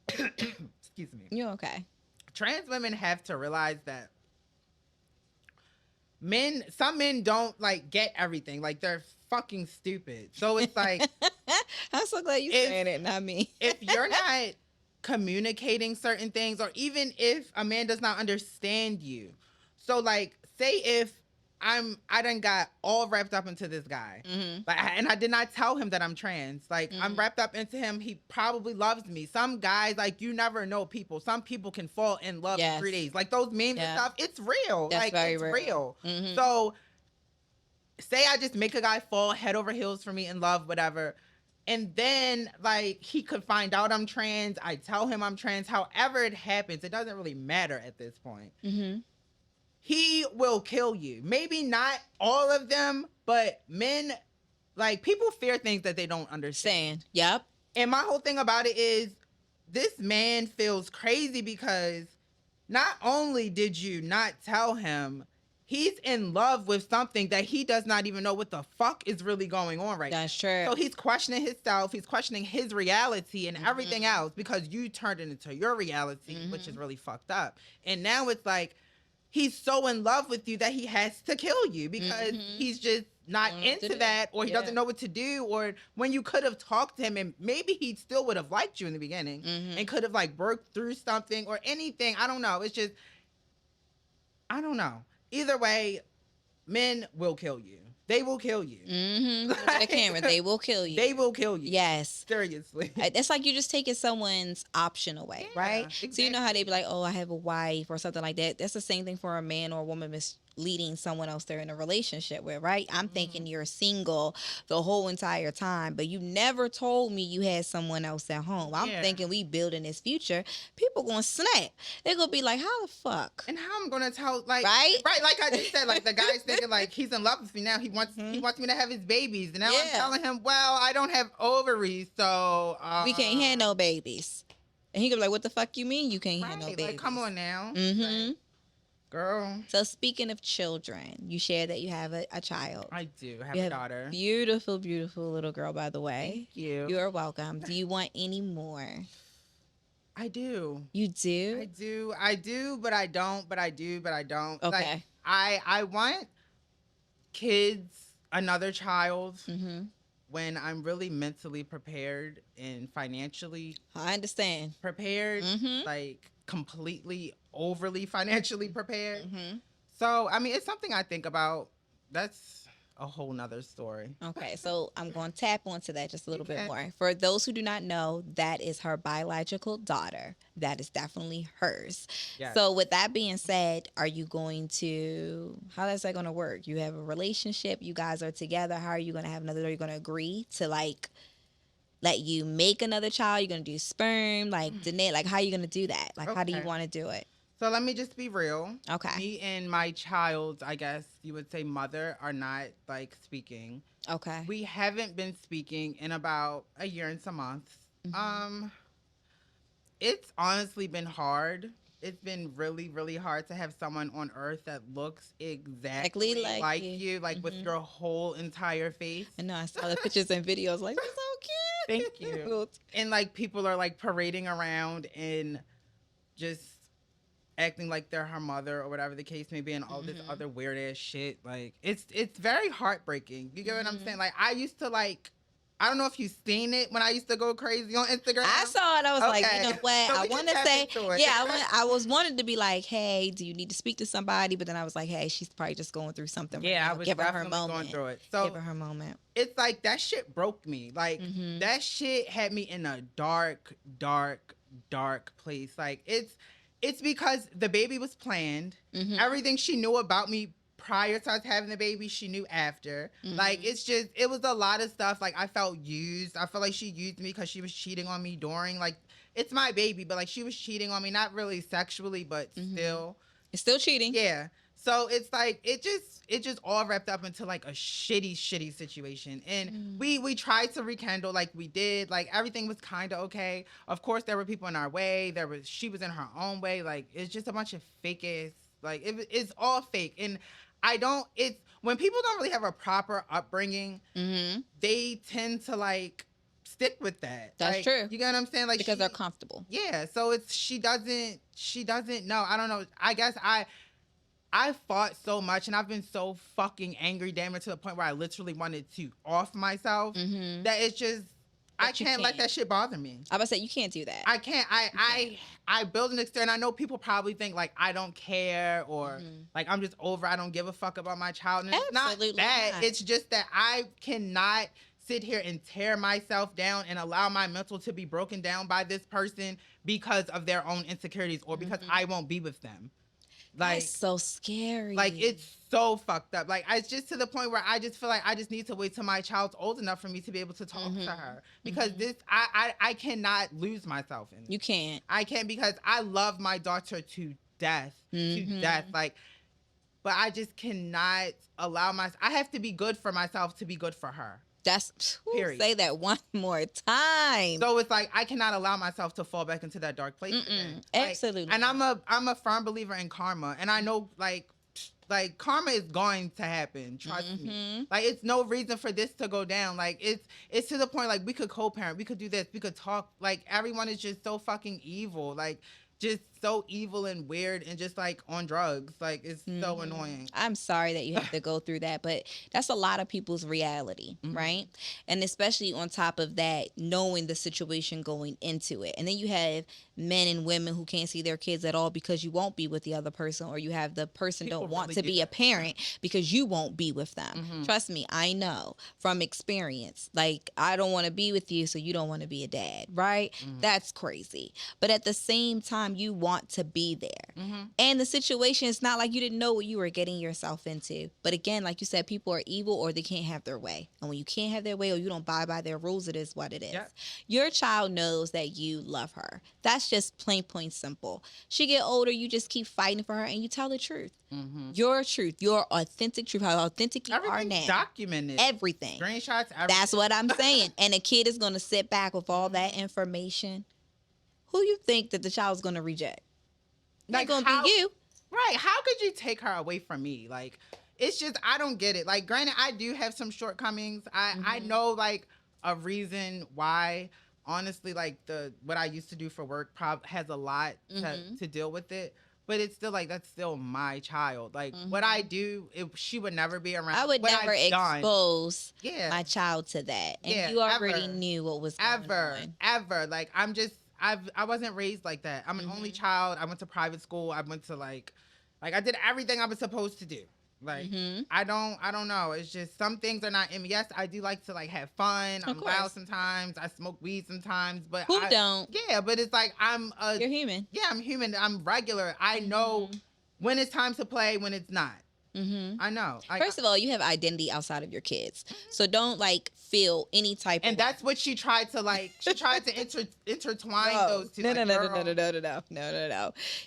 excuse me. You're okay. Trans women have to realize that some men don't like get everything. Like they're fucking stupid. So it's like I'm so glad you saying it, not me. If you're not communicating certain things, or even if a man does not understand you. So like say if I done got all wrapped up into this guy, and I did not tell him that I'm trans. Like I'm wrapped up into him. He probably loves me. Some guys, like you never know people. Some people can fall in love in 3 days. Like those memes and stuff. It's real. That's like very it's real. So say I just make a guy fall head over heels for me in love, whatever. And then like he could find out I'm trans. I tell him I'm trans. However it happens, it doesn't really matter at this point. he will kill you. Maybe not all of them, but men, like, people fear things that they don't understand. Yep. And my whole thing about it is this man feels crazy because not only did you not tell him, he's in love with something that he does not even know what the fuck is really going on right now. That's true. So he's questioning himself, he's questioning his reality and everything else because you turned it into your reality, which is really fucked up. And now it's like he's so in love with you that he has to kill you because he's just not into that, or he doesn't know what to do, or when you could have talked to him and maybe he still would have liked you in the beginning and could have like worked through something or anything. I don't know. It's just, I don't know. Either way, men will kill you. They will kill you. Like, Cameron, they will kill you. They will kill you. Yes. Seriously. It's like you're just taking someone's option away, right? Exactly. So you know how they be like, oh, I have a wife or something like that. That's the same thing for a man or a woman misleading someone else they're in a relationship with, right? I'm thinking you're single the whole entire time, but you never told me you had someone else at home. I'm thinking we building this future. People gonna snap. They're gonna be like, how the fuck? And how I'm gonna tell, like, right, like I just said, like the guy's thinking like he's in love with me now. He wants me to have his babies, and now I'm telling him, well, I don't have ovaries, so we can't have no babies. And he gonna be like, what the fuck you mean you can't have no babies? Like, come on now, like, girl. So speaking of children, you shared that you have a child. I do. I have a daughter. Beautiful, beautiful little girl, by the way. Thank you. You are welcome. Do you want any more? I do. You do? I do, but I don't, but I do, but I don't. Okay. Like, I want kids, another child, when I'm really mentally prepared and financially I understand. prepared, like completely overly financially prepared. So, I mean, it's something I think about. That's a whole nother story. Okay, so I'm going to tap onto that just a little bit more. For those who do not know, that is her biological daughter. That is definitely hers. Yes. So with that being said, are you going to, how is that going to work? You have a relationship, you guys are together. How are you going to have another, are you going to agree to like let you make another child? You're going to do sperm, like donate, like how are you going to do that? Like how do you want to do it? So let me just be real. Okay. Me and my child, I guess you would say mother, are not like speaking. Okay. We haven't been speaking in about a year and some months. It's honestly been hard. It's been really, really hard to have someone on earth that looks exactly like you, like with your whole entire face. I know, I saw the pictures and videos, like, that's so cute. Thank you. And like people are like parading around and just acting like they're her mother or whatever the case may be, and all this other weird ass shit. Like it's very heartbreaking. You get what I'm saying? Like I used to like, I don't know if you've seen it when I used to go crazy on Instagram. I saw it. I was like, you know what? So I want to say, I was wanted to be like, hey, do you need to speak to somebody? But then I was like, hey, she's probably just going through something. Yeah, right I was give her definitely moment. going through it. So give her moment. It's like that shit broke me. Like that shit had me in a dark, dark, dark place. Like it's because the baby was planned. Everything she knew about me prior to us having the baby, she knew after. Like, it was a lot of stuff. Like, I felt used. I felt like she used me because she was cheating on me during, like, it's my baby, but, like, she was cheating on me, not really sexually, but still. It's still cheating. Yeah. So it's like, it just all wrapped up into like a shitty situation. And we tried to rekindle, like we did, like everything was kind of okay. Of course, there were people in our way. She was in her own way. Like, it's just a bunch of fake ass, like it's all fake. And when people don't really have a proper upbringing, they tend to like stick with that. That's like, true. You get what I'm saying? Like, because they're comfortable. Yeah. So she doesn't know. I don't know. I guess I fought so much, and I've been so fucking angry, damn it, to the point where I literally wanted to off myself. That it's just, I can't let that shit bother me. I was about to say, you can't do that. I can't. I build an external. I know people probably think like I don't care or like I'm just over. I don't give a fuck about my child. And it's not that. It's just that I cannot sit here and tear myself down and allow my mental to be broken down by this person because of their own insecurities or because I won't be with them. Like, that's so scary. Like, it's so fucked up. Like, it's just to the point where I just feel like I just need to wait till my child's old enough for me to be able to talk to her. Because I cannot lose myself in this. You can't. I can't, because I love my daughter to death. To death. Like, but I just cannot allow I have to be good for myself to be good for her. That's Period. Say that one more time. So it's like I cannot allow myself to fall back into that dark place again. Absolutely. And I'm a firm believer in karma, and I know like karma is going to happen. Trust me. Like it's no reason for this to go down. Like it's to the point like we could co-parent, we could do this, we could talk. Like everyone is just so fucking evil. Like just so evil and weird and just like on drugs. Like it's so annoying. I'm sorry that you have to go through that, but that's a lot of people's reality, right? And especially on top of that, knowing the situation going into it. And then you have men and women who can't see their kids at all because you won't be with the other person, or you have the person People don't want really to do be a that. parent because you won't be with them. Trust me, I know from experience. Like, I don't want to be with you, so you don't want to be a dad, right? That's crazy. But at the same time, you want to be there. And the situation is not like you didn't know what you were getting yourself into. But again, like you said, people are evil or they can't have their way. And when you can't have their way or you don't abide by their rules, it is what it is. Yep. Your child knows that you love her. That's just plain simple. She get older, you just keep fighting for her and you tell the truth. Your truth, your authentic truth, how authentic you are now. Documented. Everything. Screenshots, everything. That's what I'm saying. And a kid is going to sit back with all that information. Who you think that the child's going to reject? Not going to be you. Right. How could you take her away from me? Like, it's just, I don't get it. Like, granted, I do have some shortcomings. I know, like, a reason why, honestly, like, what I used to do for work has a lot to deal with it. But it's still, like, that's still my child. Like, what I do, she would never be around. I would never expose my child to that. And you already knew what was going on. Ever. Like, I wasn't raised like that. I'm an only child. I went to private school. I went to like I did everything I was supposed to do. Like I don't know. It's just some things are not in me. Yes, I do like to like have fun. I'm loud sometimes. I smoke weed sometimes, but who don't? Yeah, but it's like you're human. Yeah, I'm human. I'm regular. I know when it's time to play, when it's not. I know. First of all, you have identity outside of your kids, so don't like feel any type. And that's what she tried to like. She tried to intertwine those two.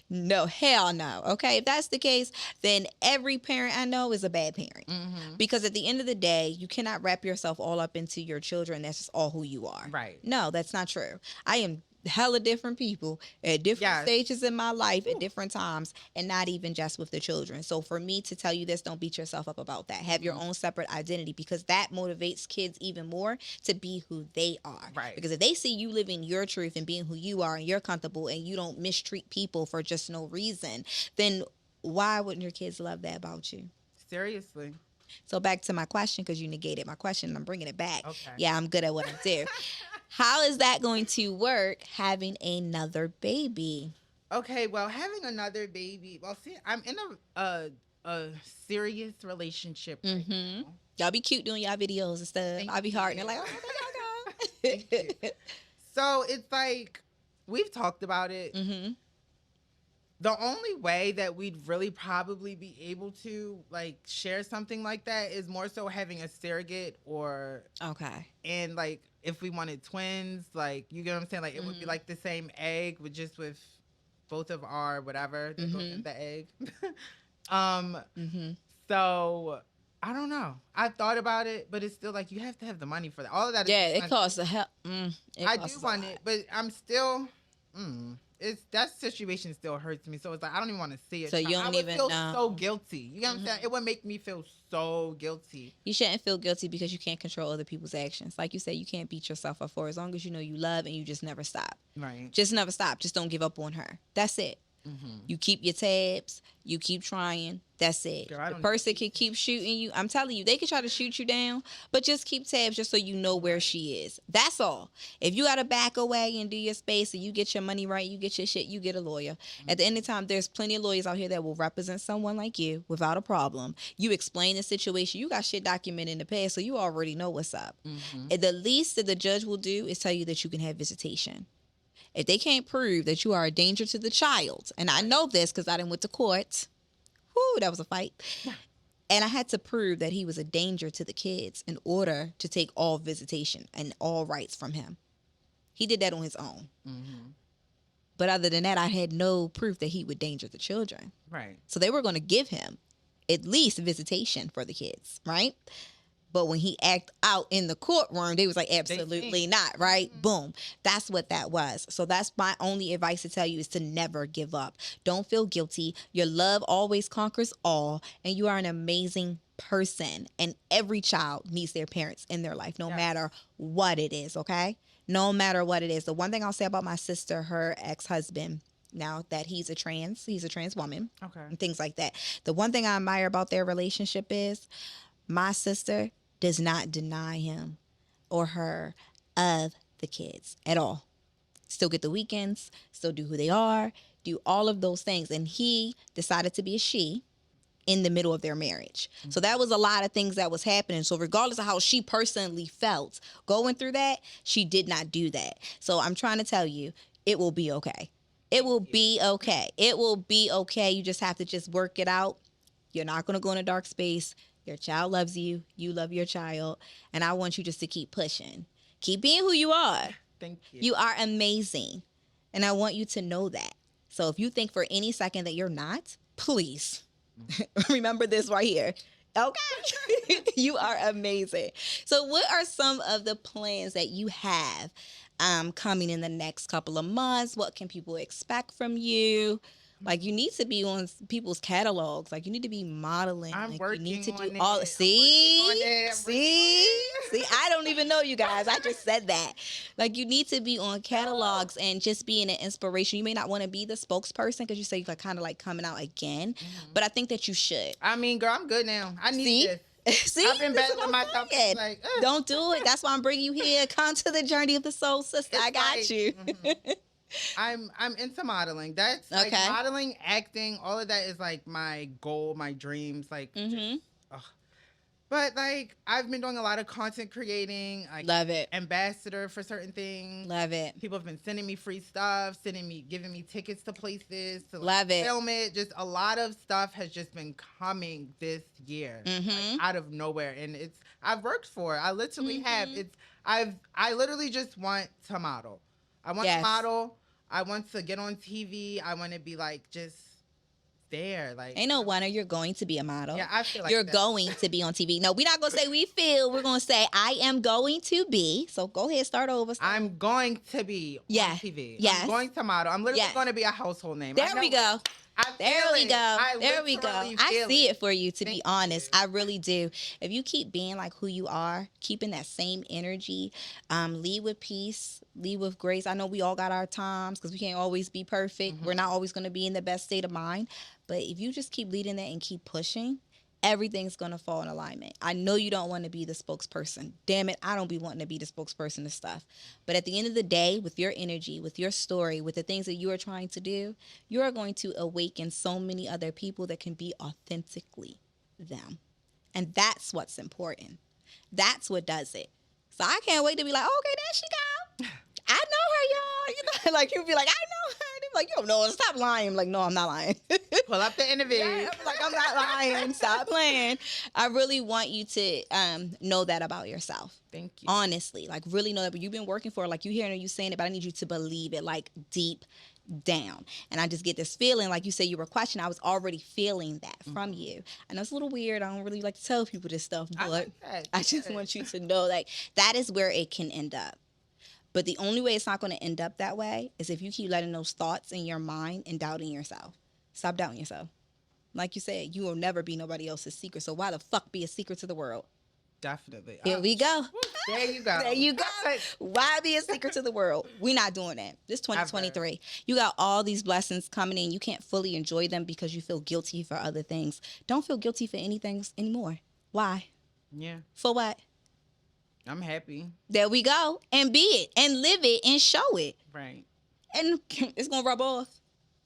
No, hell no. Okay, if that's the case, then every parent I know is a bad parent. Because at the end of the day, you cannot wrap yourself all up into your children. That's just all who you are. Right. No, that's not true. I am hella different people at different stages in my life at different times, and not even just with the children. So for me to tell you this, don't beat yourself up about that. Have your own separate identity, because that motivates kids even more to be who they are. Right. Because if they see you living your truth and being who you are and you're comfortable and you don't mistreat people for just no reason, then why wouldn't your kids love that about you? Seriously. So back to my question, because you negated my question and I'm bringing it back. Okay. Yeah, I'm good at what I do. How is that going to work, having another baby? Okay, well, having another baby. Well, see, I'm in a serious relationship right now. Y'all be cute doing y'all videos and stuff. I'll be hard and like, oh, there y'all go. So it's like, we've talked about it. The only way that we'd really probably be able to like share something like that is more so having a surrogate and like if we wanted twins, like, you get what I'm saying? Like, it would be like the same egg with both of our whatever that goes in the egg. So I don't know. I've thought about it, but it's still like you have to have the money for that. All of that. Yeah, it costs a hell. I do want it, but I'm still. That situation still hurts me. So it's like I don't even want to see it. So you don't even feel know. so guilty. You know what I'm saying? It would make me feel so guilty. You shouldn't feel guilty because you can't control other people's actions. Like you said, you can't beat yourself up for, as long as you know you love and you just never stop. Right. Just never stop. Just don't give up on her. That's it. You keep your tabs. You keep trying. That's it. Girl, the person can keep shooting you. I'm telling you, they can try to shoot you down, but just keep tabs just so you know where she is. That's all. If you got to back away and do your space and you get your money right, you get your shit, you get a lawyer. At the end of the time, there's plenty of lawyers out here that will represent someone like you without a problem. You explain the situation. You got shit documented in the past, so you already know what's up. And the least that the judge will do is tell you that you can have visitation. If they can't prove that you are a danger to the child, and I know this because I done went to court. Whoo, that was a fight. And I had to prove that he was a danger to the kids in order to take all visitation and all rights from him. He did that on his own. But other than that, I had no proof that he would danger the children. Right. So they were going to give him at least visitation for the kids, right? But when he act out in the courtroom, they was like, absolutely not, right? Mm-hmm. Boom. That's what that was. So that's my only advice to tell you is to never give up. Don't feel guilty. Your love always conquers all, and you are an amazing person. And every child needs their parents in their life, no matter what it is, okay? No matter what it is. The one thing I'll say about my sister, her ex-husband, now that he's a trans woman, and things like that. The one thing I admire about their relationship is my sister does not deny him or her of the kids at all. Still get the weekends, still do who they are, do all of those things. And he decided to be a she in the middle of their marriage. Mm-hmm. So that was a lot of things that was happening. So regardless of how she personally felt going through that, she did not do that. So I'm trying to tell you, it will be okay. It will be okay. It will be okay. You just have to just work it out. You're not going to go in a dark space. Your child loves you. You love your child. And I want you just to keep pushing. Keep being who you are. Thank you. You are amazing. And I want you to know that. So if you think for any second that you're not, please remember this right here. Okay? You are amazing. So what are some of the plans that you have coming in the next couple of months? What can people expect from you? Like, you need to be on people's catalogs. Like, you need to be modeling. I'm like, working you need to on do it. all. See, See. I don't even know, you guys. I just said that. Like, you need to be on catalogs and just being an inspiration. You may not want to be the spokesperson because you say you're like, kind of like coming out again, but I think that you should. I mean, girl, I'm good now. I need this. See, I've been battling myself. Like, don't do it. That's why I'm bringing you here. Come to the journey of the soul, sister. I got you. Mm-hmm. I'm into modeling. That's like modeling, acting, all of that is like my goal, my dreams. Like, but like I've been doing a lot of content creating. Like, love it. Ambassador for certain things. Love it. People have been sending me free stuff, giving me tickets to places to love it. Film it. Just a lot of stuff has just been coming this year, like, out of nowhere, and I've worked for it. I literally have. I literally just want to model. I want to model. I want to get on TV. I want to be like just there. Like, ain't no wonder you're going to be a model. Yeah, I feel like you're going to be on TV. No, we're not gonna say we feel. We're gonna say I am going to be. So go ahead, start over. I'm going to be on TV. Yes. I'm going to model. I'm literally going to be a household name. There we go. There we go. I see it for you, to be honest. I really do. If you keep being like who you are, keeping that same energy, lead with peace, lead with grace. I know we all got our times because we can't always be perfect. We're not always going to be in the best state of mind. But if you just keep leading that and keep pushing, everything's going to fall in alignment. I know you don't want to be the spokesperson. Damn it, I don't be wanting to be the spokesperson of stuff. But at the end of the day, with your energy, with your story, with the things that you are trying to do, you are going to awaken so many other people that can be authentically them. And that's what's important. That's what does it. So I can't wait to be like, okay, there she go. I know her, y'all. You know, like, you'll be like, I know her. They're like, you don't know her. Stop lying. I'm like, no, I'm not lying. Pull up the interview. Yeah, I'm like, I'm not lying. Stop playing. I really want you to know that about yourself. Thank you. Honestly, like, really know that. But you've been working for it. Like, you hearing you saying it, but I need you to believe it, like, deep down. And I just get this feeling, like you said, you were questioning. I was already feeling that from you. I know it's a little weird. I don't really like to tell people this stuff, but I just want you to know, like, that is where it can end up. But the only way it's not going to end up that way is if you keep letting those thoughts in your mind and doubting yourself. Stop doubting yourself. Like you said, you will never be nobody else's secret. So why the fuck be a secret to the world? Definitely. Here we go. There you go. There you go. Why be a secret to the world? We're not doing that. This 2023. You got all these blessings coming in. You can't fully enjoy them because you feel guilty for other things. Don't feel guilty for anything anymore. Why? Yeah. For what? I'm happy. There we go. And be it. And live it. And show it. Right. And it's going to rub off.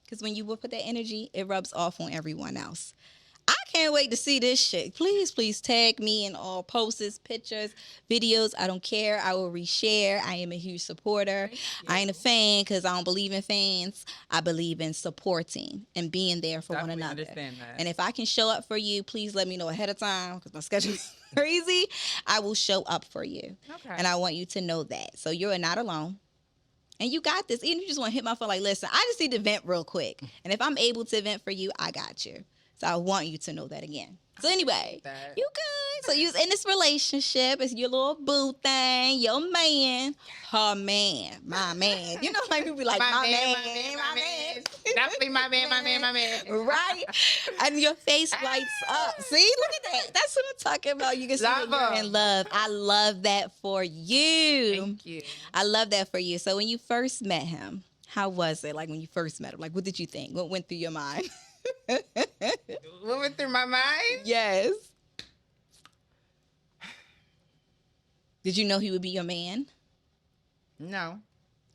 Because when you will put that energy, it rubs off on everyone else. I can't wait to see this shit. Please, please tag me in all posts, pictures, videos. I don't care. I will reshare. I am a huge supporter. I ain't a fan because I don't believe in fans. I believe in supporting and being there for one another. Understand that. And if I can show up for you, please let me know ahead of time because my schedule is crazy. I will show up for you. Okay. And I want you to know that. So you're not alone. And you got this. Even if you just want to hit my phone like, listen, I just need to vent real quick. And if I'm able to vent for you, I got you. So I want you to know that again. So anyway, that. you good. So you was in this relationship. It's your little boo thing, your man, her man, my man. You know, like people be like, my man. Definitely my man. Right? And your face lights up. See, look at that. That's what I'm talking about. You can see that you're in love. I love that for you. Thank you. I love that for you. So when you first met him, how was it? Like when you first met him, like what did you think? What went through your mind? What went through my mind? Yes. Did you know he would be your man? No,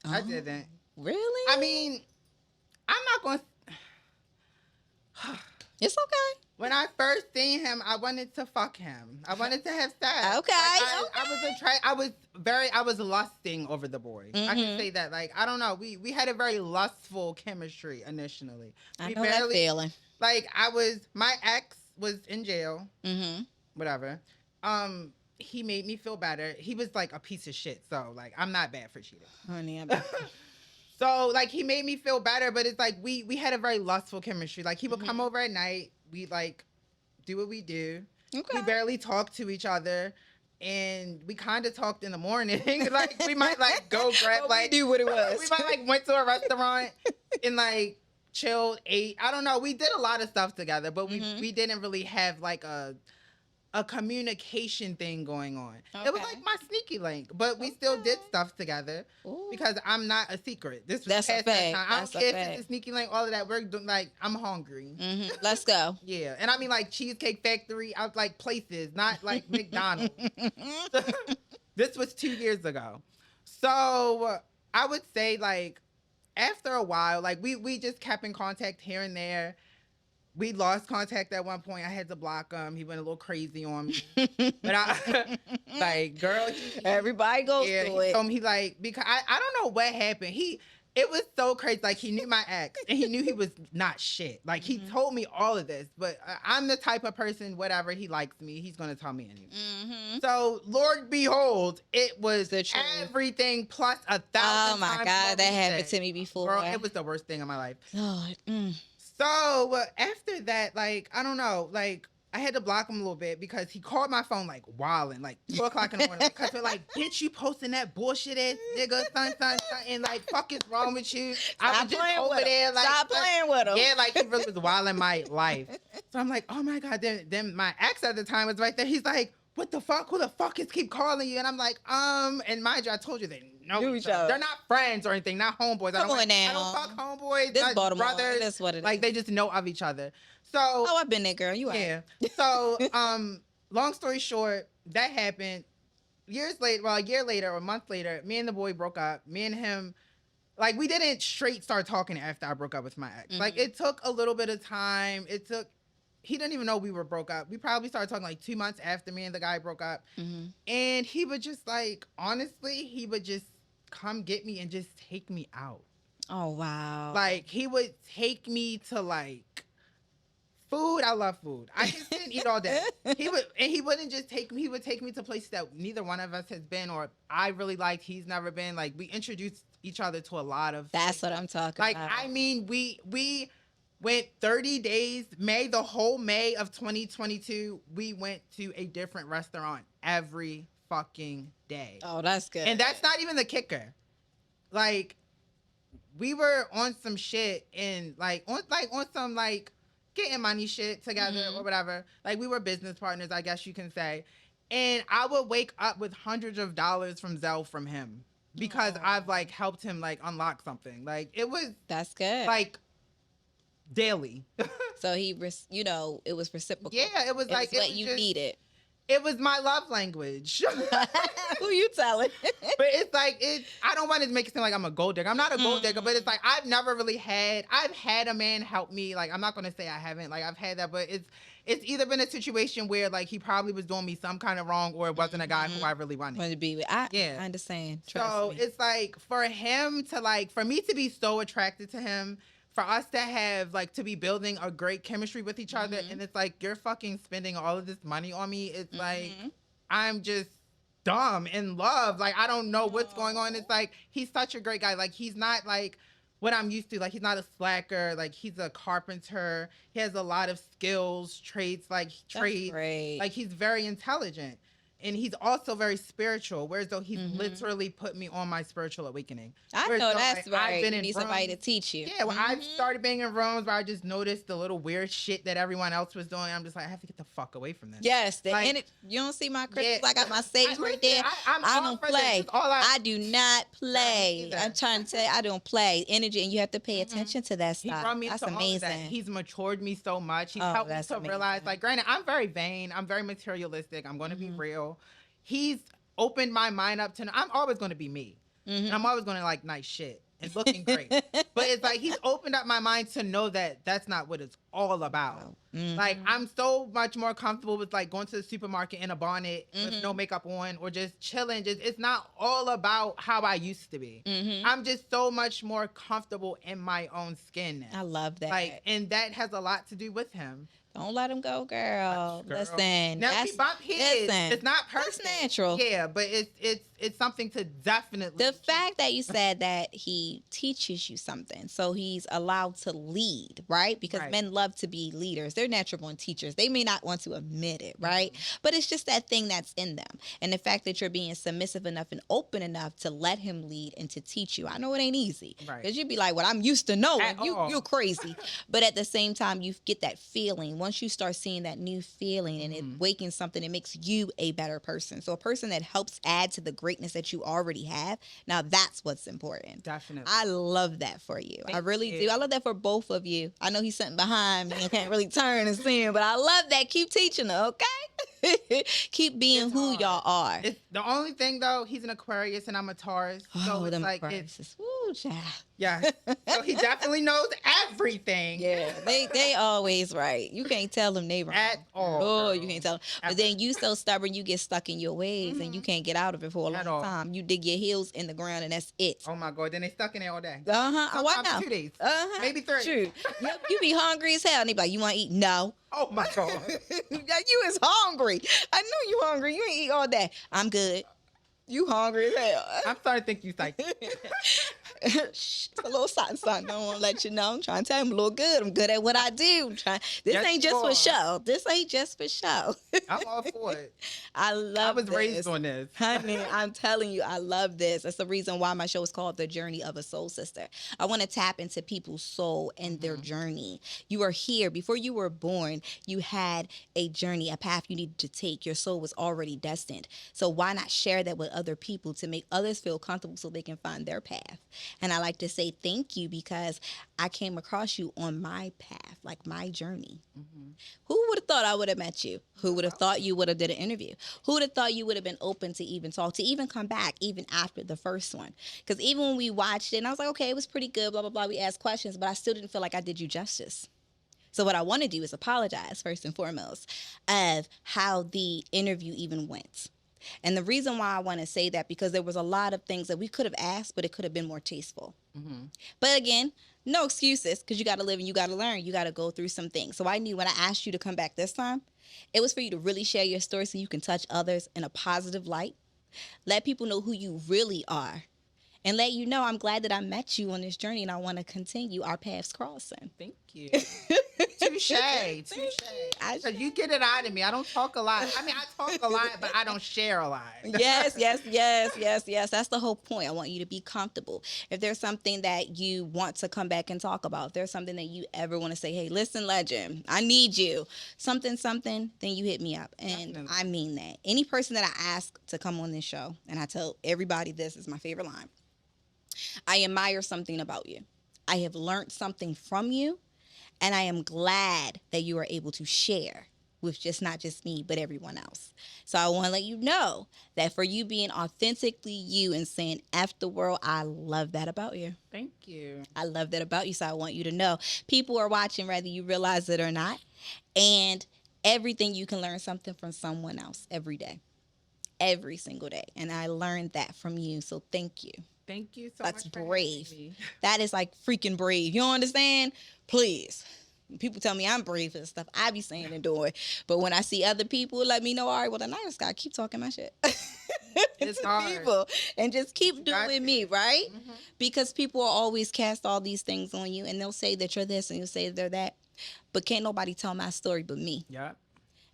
I didn't. Really? I mean, I'm not going to... It's okay. When I first seen him, I wanted to fuck him. I wanted to have sex. Okay. I was lusting over the boy. I can say that. Like, I don't know. We had a very lustful chemistry initially. I know that feeling. Like, my ex was in jail. Whatever. He made me feel better. He was like a piece of shit. So like, I'm not bad for cheating. Honey, So like, he made me feel better, but it's like, we had a very lustful chemistry. Like, he would come over at night. We like do what we do. Okay. We barely talk to each other. And we kind of talked in the morning. Like, we might like go grab like... We knew what it was. We might like went to a restaurant and like chilled, ate. I don't know. We did a lot of stuff together, but we didn't really have like a communication thing going on. Okay. It was like my sneaky link, but we still did stuff together. Ooh. Because I'm not a secret. This was That's past a fact. that time. I don't care if it's a sneaky link, all of that. We're doing like, I'm hungry. Let's go. Yeah. And I mean like Cheesecake Factory, I was like places, not like McDonald's. This was 2 years ago. So I would say like after a while, like we just kept in contact here and there. We lost contact at one point. I had to block him. He went a little crazy on me. But I, like, girl. Everybody goes through it. He like, because I don't know what happened. It was so crazy. Like, he knew my ex, and he knew he was not shit. Like, he told me all of this. But I'm the type of person, whatever, he likes me, he's going to tell me anyway. So, Lord behold, it was everything plus 1,000 times. Oh, my God. That happened to me before. Girl, it was the worst thing in my life. Lord. So after that, like, I don't know, like, I had to block him a little bit because he called my phone like wilding, like 2 o'clock in the morning. Because we're like, bitch, you posting that bullshit ass nigga, son, and like, fuck is wrong with you? I was just over there, like, stop playing with him. Yeah, like he really was wilding my life. So I'm like, oh my God. Then my ex at the time was right there. He's like, what the fuck? Who the fuck is keep calling you? And I'm like, and mind you, I told you they know each other. They're not friends or anything, not homeboys. I don't fuck homeboys. This Baltimore. Brothers. That's what it is. Like, they just know of each other. So, I've been there, girl. You are. Yeah. So, long story short, that happened. A year later or a month later, me and the boy broke up. Me and him, like, we didn't straight start talking after I broke up with my ex. Like, it took a little bit of time. He didn't even know we were broke up. We probably started talking like 2 months after me and the guy broke up. And he would just like, honestly, he would just come get me and just take me out. Oh, wow. Like, he would take me to like food. I love food. I just didn't eat all day. He wouldn't just take me. He would take me to places that neither one of us has been or I really liked. He's never been. Like, we introduced each other to a lot of. That's what I'm talking about. Like, I mean, we went 30 days, the whole May of 2022, we went to a different restaurant every fucking day. Oh, that's good. And that's not even the kicker. Like, we were on some shit and like on some like getting money shit together or whatever. Like, we were business partners, I guess you can say. And I would wake up with hundreds of dollars from Zelle from him because I've like helped him like unlock something. Like, that's good. Like, daily. So it was reciprocal. Yeah, it was like what you needed. It was my love language. Who you telling? But it's like, I don't want to make it seem like I'm a gold digger. I'm not a gold digger, but it's like, I've had a man help me. Like, I'm not going to say I haven't. Like, I've had that, but it's either been a situation where like he probably was doing me some kind of wrong or it wasn't a guy who I really wanted to be with. I understand. Trust me. It's like, for me to be so attracted to him, for us to have, like, to be building a great chemistry with each other, and it's like, you're fucking spending all of this money on me. It's like, I'm just dumb in love. Like, I don't know what's going on. It's like, he's such a great guy. Like, he's not like what I'm used to. Like, he's not a slacker. Like, he's a carpenter. He has a lot of skills, traits, trades. Great. Like, he's very intelligent. And he's also very spiritual, whereas though he's literally put me on my spiritual awakening. I Whereas know though, that's like, right. I've been You in need somebody to rooms- teach you. Yeah, when I started being in rooms where I just noticed the little weird shit that everyone else was doing, I'm just like, I have to get the fuck away from this. Yes, Like, you don't see my crystals. yeah. I got my sage right there. I don't play. I do not play. either. I'm trying to tell you, I don't play energy, and you have to pay attention to that He stuff. brought me That's to all of that. amazing. He's matured me so much. He's Oh, helped me that's to realize, amazing. like, granted, I'm very vain. I'm very materialistic. I'm going to be real. He's opened my mind up to, I'm always going to be me. And I'm always going to like nice shit and looking great. But it's like, he's opened up my mind to know that that's not what it's all about. Like, I'm so much more comfortable with like going to the supermarket in a bonnet with no makeup on, or just chilling. Just, it's not all about how I used to be. I'm just so much more comfortable in my own skin now. I love that. Like, and that has a lot to do with him. Don't let him go, girl. Listen, Now we bump heads. listen, It's not perfect. that's natural. Yeah, but it's something to definitely. The fact that you said that he teaches you something, so he's allowed to lead, right? Because Right. men love to be leaders. They're natural born teachers. They may not want to admit it, right? But it's just that thing that's in them. And the fact that you're being submissive enough and open enough to let him lead and to teach you. I know it ain't easy. Right. Because you'd be like, well, I'm used to knowing. At all. You're crazy. But at the same time, you get that feeling. Once you start seeing that new feeling and it wakens something, it makes you a better person. So a person that helps add to the greatness that you already have, now that's what's important. Definitely. I love that for you. I Thank really you. do. I love that for both of you. I know he's sitting behind me and can't really turn and see him, but I love that. Keep teaching her, okay? Keep being It's who hard. y'all are. It's the only thing though. He's an Aquarius and I'm a Taurus, so Oh, it's them like Aquariuses. Woo, child. yeah. So he definitely knows everything. Yeah, they always right. You can't tell them they wrong. At all, Oh, girl. you can't tell them. But Ever. then you so stubborn, you get stuck in your ways and you can't get out of it for a At long all. time. You dig your heels in the ground and that's it. Oh my god. Then they stuck in there all day. What Sometimes now? 2 days. Maybe 3. True. You be hungry as hell. And they be like, you want to eat? No. Oh my god. You is hungry. I knew you hungry. You ain't eat all day. I'm good. You hungry as hell. I'm starting to think you like. Shh, a little something. I don't want to let you know. I'm trying to tell you I'm a little good. I'm good at what I do. This Yes, ain't you just for are. show. This ain't just for show. I'm all for it. I love I was this. raised on this. Honey, I'm telling you, I love this. That's the reason why my show is called The Journey of a Soul Sister. I want to tap into people's soul and their journey. You are here. Before you were born, you had a journey, a path you needed to take. Your soul was already destined. So why not share that with other people to make others feel comfortable so they can find their path? And I like to say thank you because I came across you on my path, like my journey. Who would have thought I would have met you? Who would have thought you would have did an interview? Who would have thought you would have been open to even talk, to even come back, even after the first one? Because even when we watched it, and I was like, okay, it was pretty good, blah, blah, blah. We asked questions, but I still didn't feel like I did you justice. So what I want to do is apologize, first and foremost, of how the interview even went. And the reason why I want to say that, because there was a lot of things that we could have asked, but it could have been more tasteful. But again, no excuses, because you got to live and you got to learn. You got to go through some things. So I knew when I asked you to come back this time, it was for you to really share your story so you can touch others in a positive light. Let people know who you really are. And let you know I'm glad that I met you on this journey and I want to continue our paths crossing. Thank you. Touche. Because you get it out of me. I don't talk a lot. I mean, I talk a lot, but I don't share a lot. Yes. That's the whole point. I want you to be comfortable. If there's something that you want to come back and talk about, if there's something that you ever want to say, hey, listen, legend, I need you, something, then you hit me up. And Definitely. I mean that. Any person that I ask to come on this show, and I tell everybody this is my favorite line, I admire something about you. I have learned something from you, and I am glad that you are able to share with not just me, but everyone else. So I want to let you know that for you being authentically you and saying F the world, I love that about you. Thank you. I love that about you. So I want you to know people are watching, whether you realize it or not. And everything you can learn something from someone else every day, every single day. And I learned that from you. So thank you. Thank you so That's much. for brave. having me. That is like freaking brave. You don't understand? Please. People tell me I'm brave for the stuff I be saying and doing. But when I see other people, let me know, all right, well, then I just got to keep talking my shit. It's to hard. people and just keep got doing to. me, right? Because people will always cast all these things on you, and they'll say that you're this and you'll say they're that. But can't nobody tell my story but me. Yep.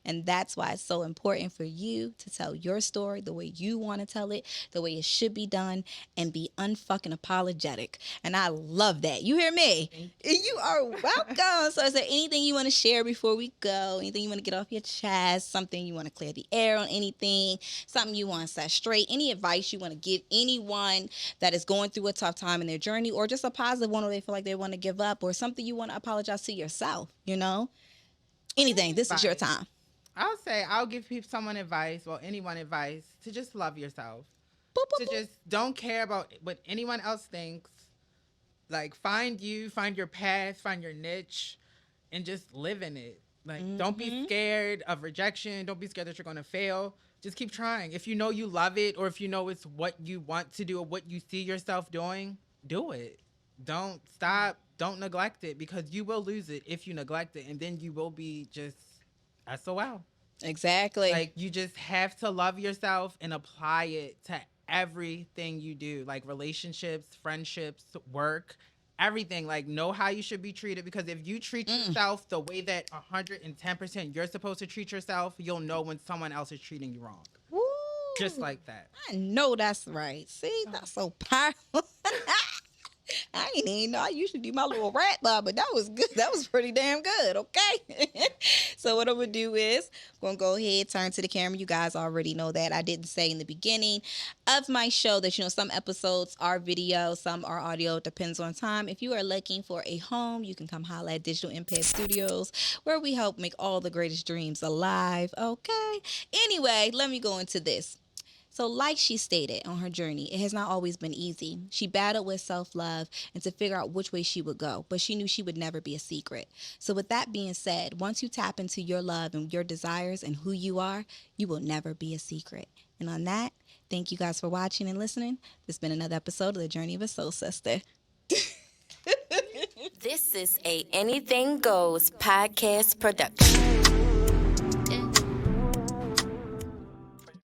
And that's why it's so important for you to tell your story the way you want to tell it, the way it should be done, and be unfucking apologetic. And I love that. You hear me? You are welcome. So is there anything you want to share before we go? Anything you want to get off your chest? Something you want to clear the air on? Anything? Something you want to set straight? Any advice you want to give anyone that is going through a tough time in their journey, or just a positive one where they feel like they want to give up, or something you want to apologize to yourself, you know? Anything. This is your time. I'll say I'll give someone advice, well, anyone advice, to just love yourself. Boop, boop, To boop. just don't care about what anyone else thinks. Like, find you, find your path, find your niche, and just live in it. Like, don't be scared of rejection. Don't be scared that you're going to fail. Just keep trying. If you know you love it, or if you know it's what you want to do or what you see yourself doing, do it. Don't stop. Don't neglect it, because you will lose it if you neglect it. And then you will be just SOL. Exactly. Like, you just have to love yourself and apply it to everything you do, like relationships, friendships, work, everything. Like, know how you should be treated, because if you treat yourself the way that 110% you're supposed to treat yourself, you'll know when someone else is treating you wrong. Woo. Just like that. I know that's right. See, that's so powerful. I ain't even know. I usually do my little rat bar, but that was good. That was pretty damn good. Okay. So what I'm going to do is I'm going to go ahead, turn to the camera. You guys already know that. I didn't say in the beginning of my show that, you know, some episodes are video, some are audio. It depends on time. If you are looking for a home, you can come holla at Digital Impact Studios, where we help make all the greatest dreams alive. Okay. Anyway, let me go into this. So like she stated on her journey, it has not always been easy. She battled with self-love and to figure out which way she would go, but she knew she would never be a secret. So with that being said, once you tap into your love and your desires and who you are, you will never be a secret. And on that, thank you guys for watching and listening. This has been another episode of The Journey of a Soul Sister. This is a Anything Goes podcast production.